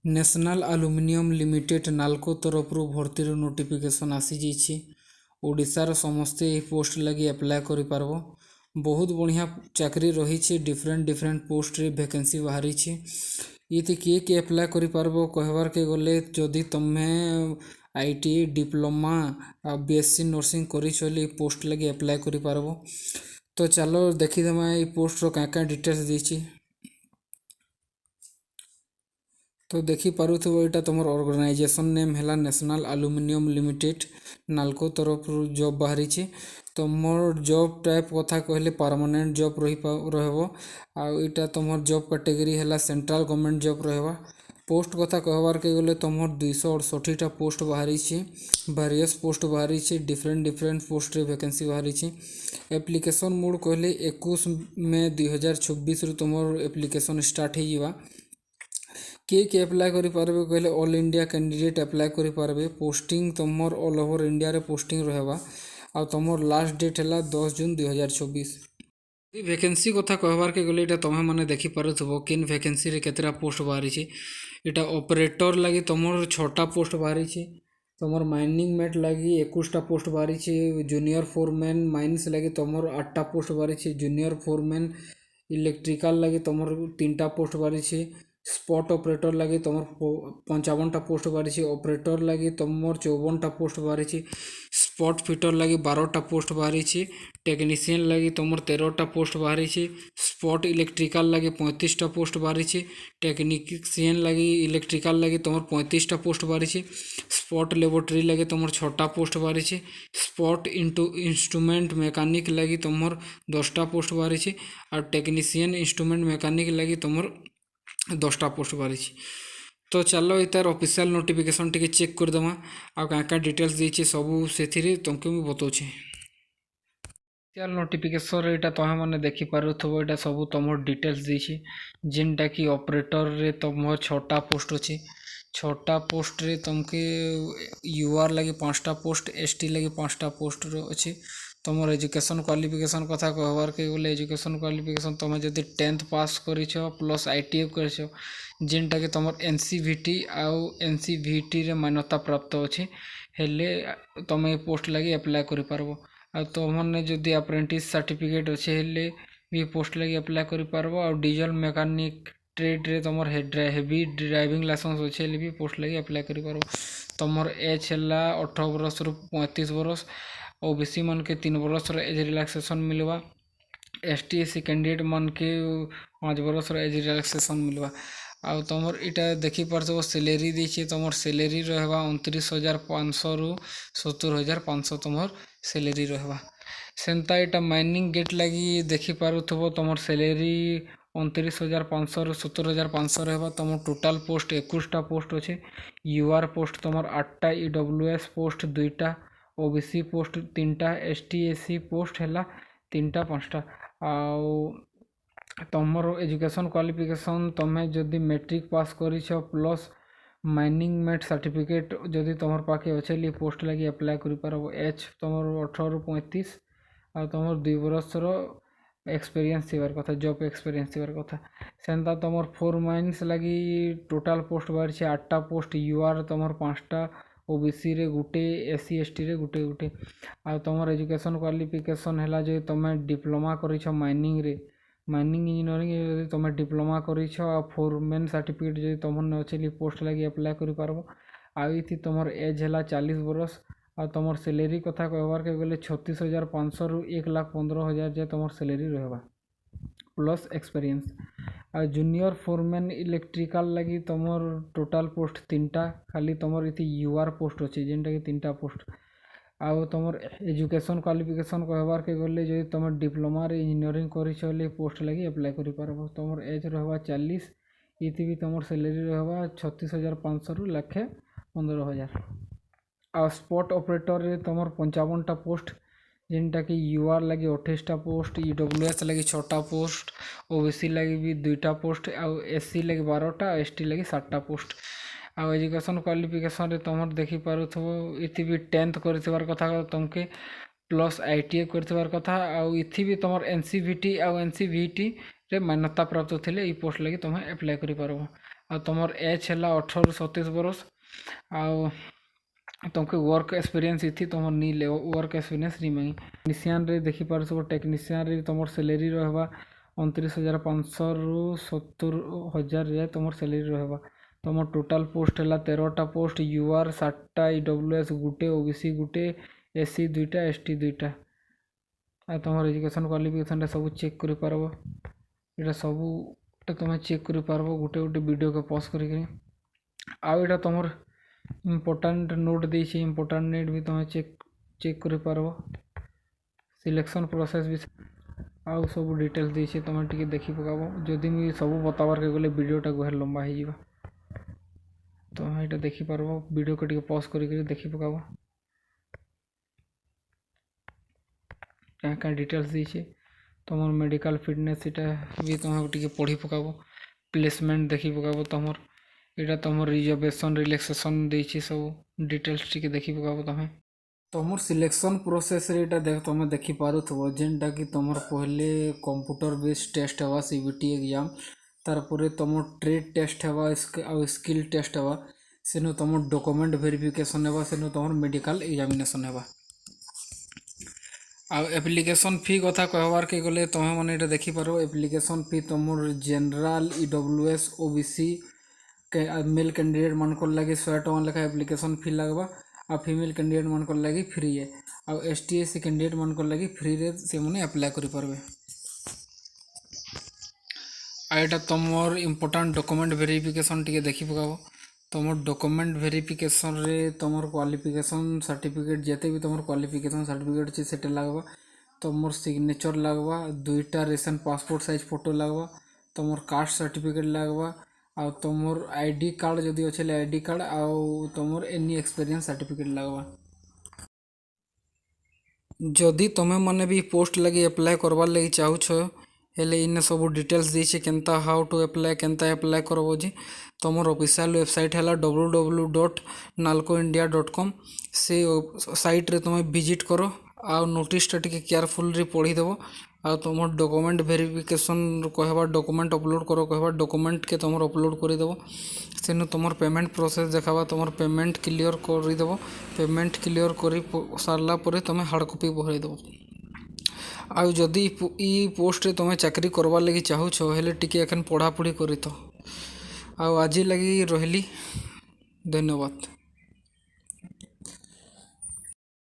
National aluminium limited NALCO ତରଫରୁ ଭର୍ତ୍ତିର notification ଆସିଯାଇଛି। ଓଡ଼ିଶାର ସମସ୍ତେ ଏହି ପୋଷ୍ଟ ଲାଗି ଆପ୍ଲାଏ କରିପାରିବ। ବହୁତ ବଢ଼ିଆ ଚାକିରି ରହିଛି। ଡିଫରେଣ୍ଟ ପୋଷ୍ଟରେ ଭ୍ୟାକେନ୍ସି ବାହାରିଛି। ଇଥି କିଏ ଆପ୍ଲାଏ କରିପାରିବ କହିବାର୍କେ ଗଲେ ଯଦି ତୁମେ ITI ଡିପ୍ଲୋମା ଆଉ BSc ନର୍ସିଂ କରିଛ ବୋଲି ପୋଷ୍ଟ ଲାଗି ଆପ୍ଲାଏ କରିପାରିବ। ତ ଚାଲ ଦେଖିଦେମା ଏଇ ପୋଷ୍ଟର କାଁ ଡିଟେଲ୍ସ ଦେଇଛି। तो देखिपारुथब यहाँ तुम ऑर्गेनाइजेशन नेम है नेशनल एल्यूमिनियम लिमिटेड नाल्को तरफ जॉब बाहरी तुम जॉब टाइप कथा कहले परमानेंट जॉब रहा तुम जॉब कैटेगरी है सेंट्रल गवर्नमेंट जॉब रहा। पोस्ट कथा कहबार के गले तुम 268टा पोस्ट बाहरी वेरियस पोस्ट बाहरी डिफरेंट पोस्ट रे वैकेंसी बाहरी। एप्लिकेशन मोड कहले 21 मई 2024 तुम एप्लिकेशन स्टार्ट हो। किए अप्लाई करें कहले ऑल इंडिया कैंडिडेट अप्लाई करें। पोस्टिंग तुमर ऑल ओवर इंडिया रे पोस्टिंग रहा। आ तुमर लास्ट डेट है 10 जून 2024। वैकेंसी कथा कहबार के गले तुम्हें मैंने देखिपारुथब किन वैकेंसी रे केतेटा पोस्ट बाहरी। इटा ऑपरेटर लगी तुमर 6टा पोस्ट बाहरी। तुमर माइनिंग मेट लगी 21टा पोस्ट बाहरी। जूनियर फोरमैन माइन्स लगी तुमर 8टा पोस्ट बाहरी। जूनियर फोरमैन इलेक्ट्रिकल लगी तुमर 3टा पोस्ट बाहरी। स्पॉट ऑपरेटर लगी तुम 55टा पोस्ट बाहरी। ऑपरेटर लगी तुम 54टा पोस्ट बाहरी। स्पॉट फिटर लगी 12टा पोस्ट बाहरी। टेक्नीशियन लगी तुम 13टा पोस्ट बाहरी। स्पॉट इलेक्ट्रिकल लगी 35टा पोस्ट बाहरी। टेक्नीशियन लगी इलेक्ट्रिकल लगी तुम 35टा पोस्ट बाहरी। स्पॉट लेबोरेटरी लगी तुम 6टा पोस्ट बाहरी। स्पॉट इंस्ट्रूमेंट मैकेनिक लगी तुम 10टा पोस्ट बाहरी। और टेक्नीशियन इंस्ट्रूमेंट मैकेनिक लगी तुम 10टा पोस्ट बाहरी। तो चलो यार ऑफिशियल नोटिफिकेशन टी चेक करदेमा आ डिटेल्स देती सबू से तुमको मुझे बताऊँ। ऑफिशियल नोटिफिकेशन यहाँ तुम मैंने देखिपारुथब यहाँ सब तुम डिटेल्स देती जिनटा कि ऑपरेटर रे तुम 6टा पोस्ट अच्छी। 6टा पोस्ट रे तुमके UR लगी 5टा पोस्ट ST लगी 5टा पोस्ट अच्छी। तुम एजुकेशन क्वालिफिकेशन कथा कहबार के गले एजुकेशन क्वालिफिकेशन तुम जब 10th पास कर प्लस ITI कर जिनटा कि तुम NCVT आउ NCVT रे मान्यता प्राप्त अच्छी हेले तुम ये पोस्ट लगी अप्लाई कर पारबो। आ तुमने जदि अप्रेंटिस सर्टिफिकेट अच्छे हेले भी पोस्ट लगी अप्लाई कर पारबो। आ डीजल मैकेनिक ट्रेड रे तुम हेवी ड्राइविंग लाइसेंस अच्छे भी पोस्ट लगी अप्लाई कर पारबो। तुम एज है 18 वर्ष रु 35 वर्ष। OBC मन के 3 वर्ष एज रिलैक्सेशन मिलवा। ST SC कैंडिडेट मन के 5 वर्ष एज रिलैक्सेशन मिलवा। आ तुम इटा देखिपार सैलरी देखिए तुम सैलरी रहा 29,500 रु 70,500 तुम सैलरी रहा। सेंता इटा माइनिंग गेट लगी देखिपारुथब तुम सैलरी 29,500 रु 70,500 रहा। तुम टोटाल पोस्ट 21टा पोस्ट अच्छे। UR पोस्ट तुम 8टा EWS पोस्ट 2टा OBC पोस्ट 3टा ST SC पोस्ट है 3टा 5टा। आउ तुमर एजुकेशन क्वालिफिकेशन तुम्हें जदि मैट्रिक पास कर प्लस माइनिंग मेट सर्टिफिकेट जदि तुम पाखे अच्छे पोस्ट लगी अप्लाई कर पारबो। एज तुम 18 रु 35 आ तुम 2 वर्षर एक्सपीरियंस थीबार कथा जॉब एक्सपीरियंस थीबार कथा। सेंता तुम 4 माइन्स लगी टोटाल पोस्ट बाहरी 8टा पोस्ट। UR तुम 5टा OBC रे गुटे SC ST रे गुटे गुटे। आ तुम एजुकेशन क्वालिफिकेशन है जो तुम डिप्लोमा कर माइनिंग रे माइनिंग इंजीनियरिंग तुम डिप्लोमा कर फोरमैन सर्टिफिकेट जो तुम अच्छे पोस्ट लगी अप्लाई कर पारबो। आई तुम एज है 40 वर्ष। आ तुम सैलरी कथा कहबार के गले 36,500 रु 1,15,000 जे तुम सैलरी रहा प्लस एक्सपीरियंस। आ जूनियर फोरमैन इलेक्ट्रिकल लगी तुम टोटाल पोस्ट 3टा खाली तुम ये UR पोस्ट अच्छे जेनटा कि 3टा पोस्ट। आउ तुम एजुकेशन क्वालिफिकेशन कहबार के गले जो तुम डिप्लोमा रे इंजीनियरिंग कर पोस्ट लगी अप्लाई कर पारबो। तुम एज रहा 40 ये भी तुम सैलरी रहा 36,500 रु 1,15,000। आ स्पॉट ऑपरेटर रे तुम 55टा पोस्ट जिनटा कि UR लगी 28टा पोस्ट EWS लगी 6टा पोस्ट OBC लगी भी 2टा पोस्ट आउ SC लगी 12टा ST लगी 7टा पोस्ट। आ एजुकेशन क्वालिफिकेशन रे तुम देखिपारुथब इति भी 10th कर कथा तुमके प्लस ITI कर कथा। आउ इथि भी तुम NCVT आउ NCVT रे मान्यता प्राप्त थिले ई पोस्ट लगी तुम्हें अप्लाई कर पारबो। आ तुमर एज है 18 से 37 बरस तुमके वर्क एक्सपीरियंस इथि तुम नी ले वर्क एक्सपीरियंस नी मांगी। टेक्नीशियन रे देखी पार टेक्नीशियन रे तुम सैलरी रहबा 29,500 रु 70,000 जाए तुम सैलरी रहबा। तुम टोटाल पोस्ट है 13टा पोस्ट यूआर 7टा ईडब्ल्यूएस गुटे ओबीसी गुटे एससी 2टा एसटी 2टा आ तुम एजुकेशन क्वालिफिकेशन सब चेक कर पारबो। एटा सब तुम चेक कर पारबो गुटे गुटे वीडियो के पॉज करके। आउ एटा तुमर इम्पोर्टाट नोट देछे इम्पोर्टाट नेट भी तुम चेक कर पारबो। सिलेक्शन प्रोसेस भी आउ सब डिटेल्स देछे तुम टिके देखि पकाबो। जदि मुई सब बताबार के गले वीडियोटा गुहे लंबा हो जावा तो यहाँ देखी पारबो वीडियो को टिके पॉज करके देखी पकाबो क्या क्या डिटेल्स देछे तुम मेडिकल फिटनेस इटा भी तुम टिके पढ़ी पकाबो। प्लेसमेंट देखी पकाबो तुम इटा तुम रिजर्वेशन रिलैक्सेशन देछे सब डिटेल्स टिके देखी पकाबो तुम सिलेक्शन प्रोसेस रे इटा देख तुम देखी पारुथबो जेनटा कि तुम पहले कंप्यूटर बेस्ड टेस्ट हवा सीबीटी एग्जाम तारपर तुम ट्रेड टेस्ट हवा आ स्किल टेस्ट हवा सेनु तुम डॉक्यूमेंट वेरिफिकेशन हवा सेनु तुम मेडिकल एग्जामिनेशन हवा। आ एप्लिकेशन फी कथा कहबार के गले तुम मैंने इटा देखी पारो एप्लिकेशन फी तुम जनरल ईडब्ल्यूएस ओबीसी के मेल कैंडिडेट मान को लगे 100 टका लेखा एप्लिकेशन फी लगवा आ फीमेल कैंडिडेट मान को लगी फ्री है आ एसटी एससी कैंडिडेट मान को लगी फ्री रे से माने अप्लाई करि पारबे। आ एटा तुमर इम्पोर्टेंट डॉक्यूमेंट वेरिफिकेशन टिके देखि पकाबो तुम डॉक्यूमेंट वेरिफिकेशन रे तुमर क्वालिफिकेशन सर्टिफिकेट जेते भी तुमर क्वालिफिकेशन सर्टिफिकेट छै सेटे लगवा तुमर सिग्नेचर लगवा 2टा रेशन पासपोर्ट साइज फोटो लगवा तुमर कास्ट सर्टिफिकेट लगवा आ तुमर आईडी कार्ड जदि अच्छे आईडी कार्ड आउ तुमर एनी एक्सपीरियंस सर्टिफिकेट लगवा। जदि तुम्हें माने भी पोस्ट लगी अप्लाई करवार लगी चाहूछ हेले इन सब डिटेल्स देछे केनता हाउ टू अप्लाई केनता अप्लाई करबो जी तुमर ऑफिशियल वेबसाइट है www.nalcoindia.com से साइट रे तुम्हें विजिट करो आ नोटिस टिके केयरफुल पढ़ी देव आ तुम डॉक्यूमेंट वेरिफिकेशन कहवा डॉक्यूमेंट अपलोड करो कहवा डॉक्यूमेंट के तुम अपलोड करदेव सेनु तुम पेमेंट प्रोसेस देखावा तुम पेमेंट क्लियर करदेव पेमेंट क्लियर कर सारा पर तुम हार्ड कॉपी भरदेव। आउ जदि ई पोस्ट रे तुम चाकरी करवार लगी चाहूछ हेले टिके एखन पढ़ापढ़ी करी तो आज लगी रही धन्यवाद।